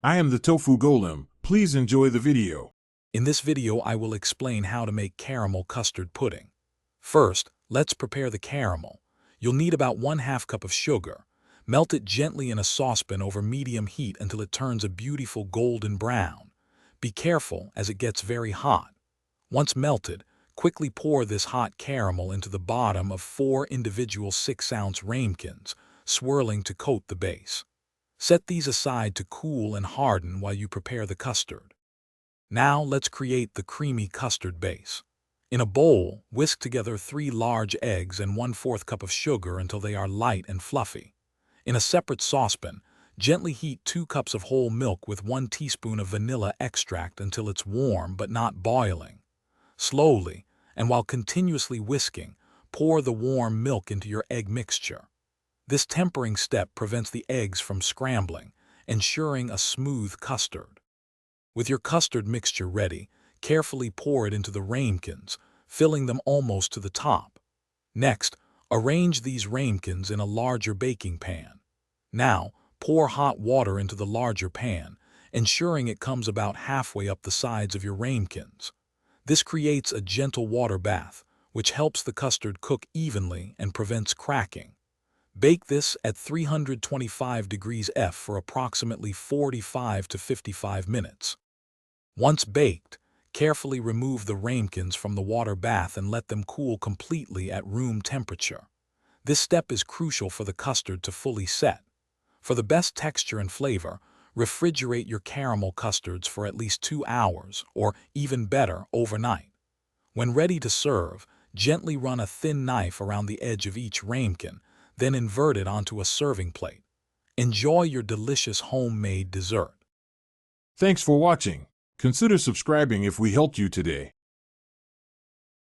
I am the Tofu Golem. Please enjoy the video. In this video, I will explain how to make caramel custard pudding. First, let's prepare the caramel. You'll need about 1/2 cup of sugar. Melt it gently in a saucepan over medium heat until it turns a beautiful golden brown. Be careful as it gets very hot. Once melted, quickly pour this hot caramel into the bottom of 4 individual 6-ounce ramekins, swirling to coat the base. Set these aside to cool and harden while you prepare the custard. Now let's create the creamy custard base. In a bowl, whisk together 3 large eggs and 1/4 cup of sugar until they are light and fluffy. In a separate saucepan, gently heat 2 cups of whole milk with 1 teaspoon of vanilla extract until it's warm but not boiling. Slowly, and while continuously whisking, pour the warm milk into your egg mixture. This tempering step prevents the eggs from scrambling, ensuring a smooth custard. With your custard mixture ready, carefully pour it into the ramekins, filling them almost to the top. Next, arrange these ramekins in a larger baking pan. Now, pour hot water into the larger pan, ensuring it comes about halfway up the sides of your ramekins. This creates a gentle water bath, which helps the custard cook evenly and prevents cracking. Bake this at 325 degrees F for approximately 45 to 55 minutes. Once baked, carefully remove the ramekins from the water bath and let them cool completely at room temperature. This step is crucial for the custard to fully set. For the best texture and flavor, refrigerate your caramel custards for at least 2 hours, or even better, overnight. When ready to serve, gently run a thin knife around the edge of each ramekin, then invert it onto a serving plate. Enjoy your delicious homemade dessert. Thanks for watching. Consider subscribing if we helped you today.